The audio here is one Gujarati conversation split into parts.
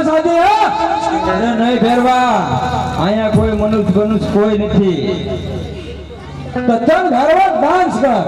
સાથે અરે નહીં ફેરવા, અહીંયા કોઈ મનુષ્ય કોઈ નથી. તો તમ ઘરવા ડાન્સ કર.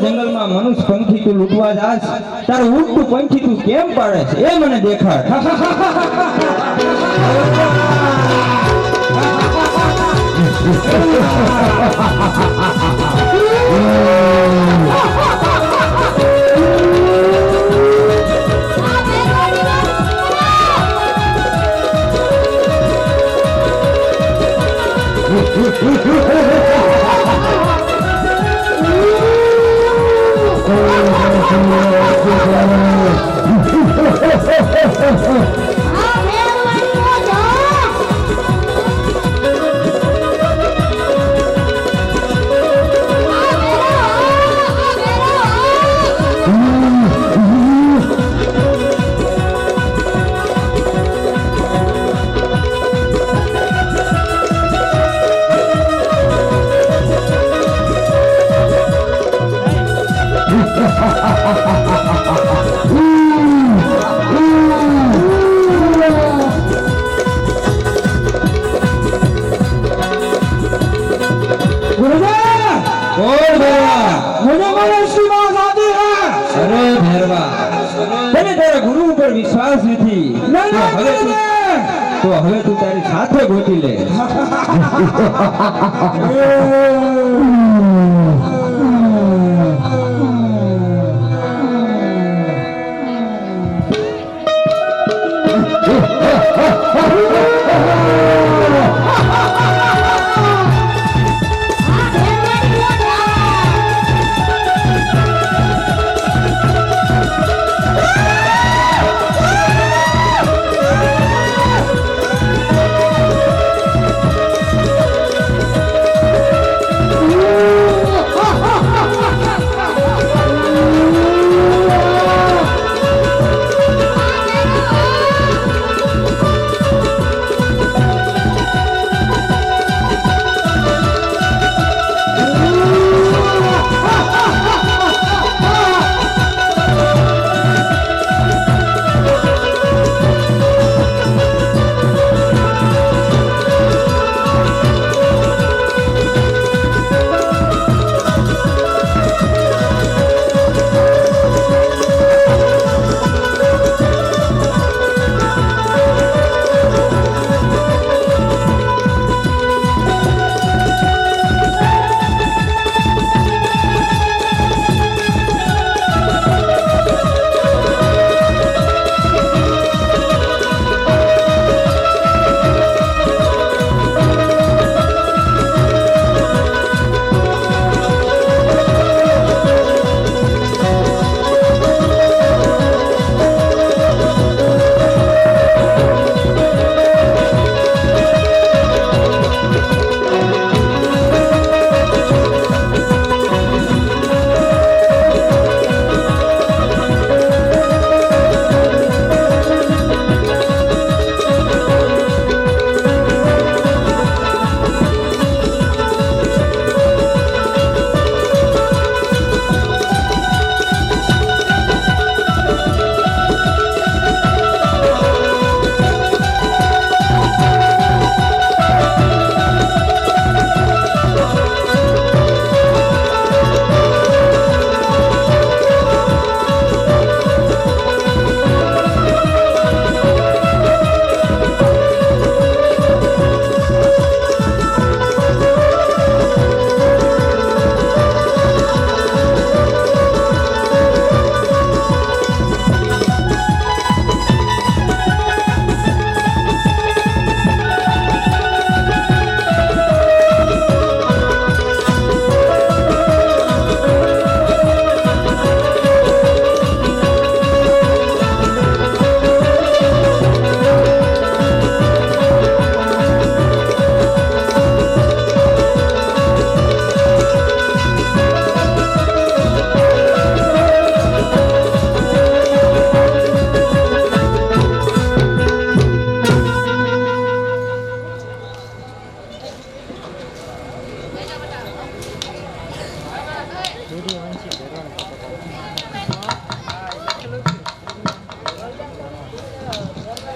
જંગલમાં મનુષ્ય પંખી તું લૂંટવા જાસ, તારું ઉડતું પંખી તું કેમ પાડે છે એ મને દેખાડ. વિશ્વાસ નથી તો હવે તું તારી સાથે ગોતી લે.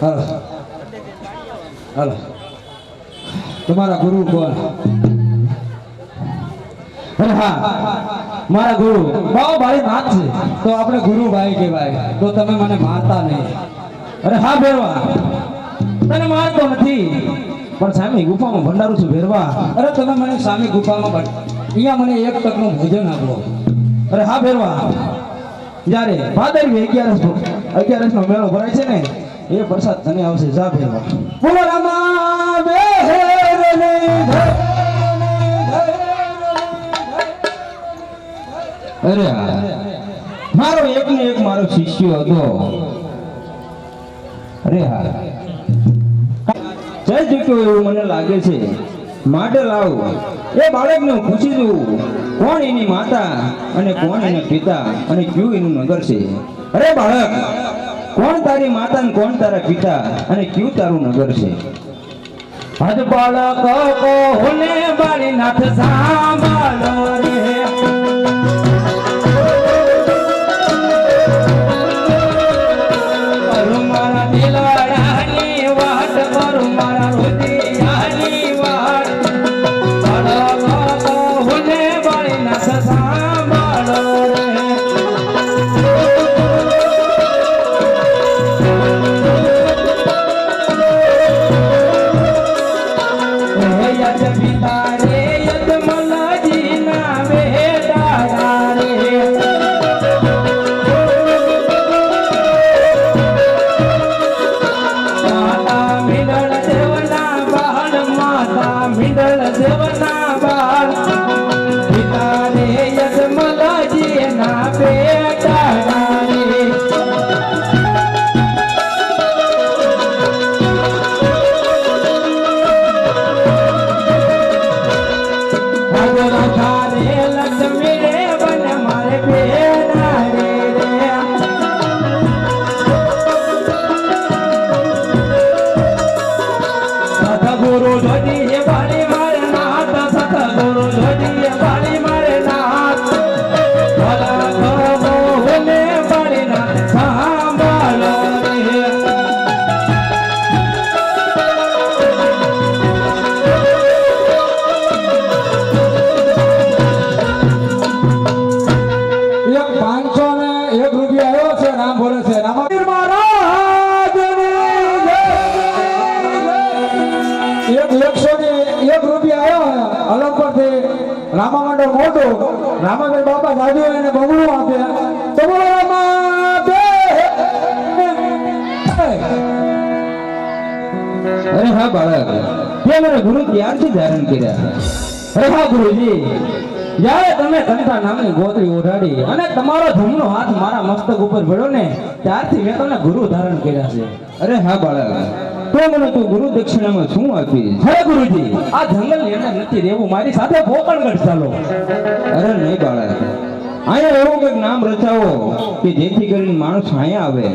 હાલો હાલો તમારા ગુરુ કોણ? અરે હા, મારા ગુરુ બહુ ભાઈ નાથ છે તો આપણે ગુરુ ભાઈ કહેવાય, તો તમે મને મારતા નહીં. અરે હા ભેરવા, તને મારતો નથી પણ સામે ગુફામાં ભંડારું છું ભેરવા. અરે તમે મને સામે ગુફામાં અહીંયા મને એક તકનું ભોજન આપો. અરે હા ભેરવા, જ્યારે ભાદરવી 11 નો મેળો ભરાય છે ને એ પ્રસાદ તને આવશે. જા ભેરવા. બોલો રામા બેહરની અરે હા, મારો એક ને એક મારો શિષ્ય હતો. અરે હા, જઈ ચૂક્યો એવું મને લાગે છે. માટે લાવ એ બાળકને હું પૂછી દઉં કોણ એની માતા અને કોણ એના પિતા અને કયું એનું નગર છે. અરે બાળક, કોણ તારી માતા અને કોણ તારા પિતા અને કયું તારું નગર છે? હજ બાળક કોને બારી નાથ સાંભળો રે. કરું મારા દિલવાડાની વાત, કરું મારા રુદિયાની વાત. બાળક કોને બારી નાથ સાંભળો રે. યદ પિતા રે યદ મલાજી ના વેદારા રે. માતા મિડળ દેવના બાળ, માતા મિડળ દેવના બાળ. પિતા રે યદ મલાજી ના વેદારા રે. લક્ષ્મી રે બન મારે બેના રે રે. સતગુરુ જોડી બાળી મારે નાથ, સતગુરુ જોડી બાળી મારે નાથ. ભલા કહો ને બાળી નાથ સાંભળો રે. એક 501 રૂપિયા આવ્યો છે. નામ બોલે છે રામાવીર મહારાજની જય. એક 101 રૂપિયા આવ્યો અલંપરથી રામા મંડળ મોટું. રામાવીર બાપા દાદુ એને બગડું આપ્યા. તો બોલો રામા બે. અરે હા બાળક, તે મારા ગુરુ ત્યારથી ધારણ કર્યા. અરે હા ગુરુજી, જ્યારે તમે કંઠા નામની ગોતરી ઓઢાડી અને તમારો જમણો હાથ મારા મસ્તક ઉપર ભર્યો ને ત્યારથી મેં તમને ગુરુ ધારણ કર્યા છે. અરે હા બાળક, તો મને તું ગુરુ દક્ષિણામાં શું આપીશ? હે ગુરુજી, આ જંગલની અંદર નથી રહેવું, મારી સાથે પોકણગઢ ચાલો. અરે નહીં બાળક, અહીંયા એવું કંઈક નામ રચાવો કે જેથી કરીને માણસ અહીંયા આવે.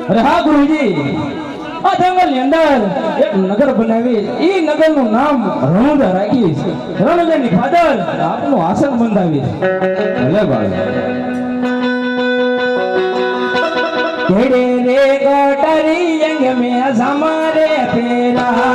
અરે હા ગુરુજી, આ જંગલની અંદર એક નગર બનાવી, એ નગરનું નામ રણુજા રાખીશ. રણુજાની ફાદર આપનું આસન બંધાવીશ. ભલે બાળક. ઘેડે રે ગોટરી અંગ મે સમારે પેરા.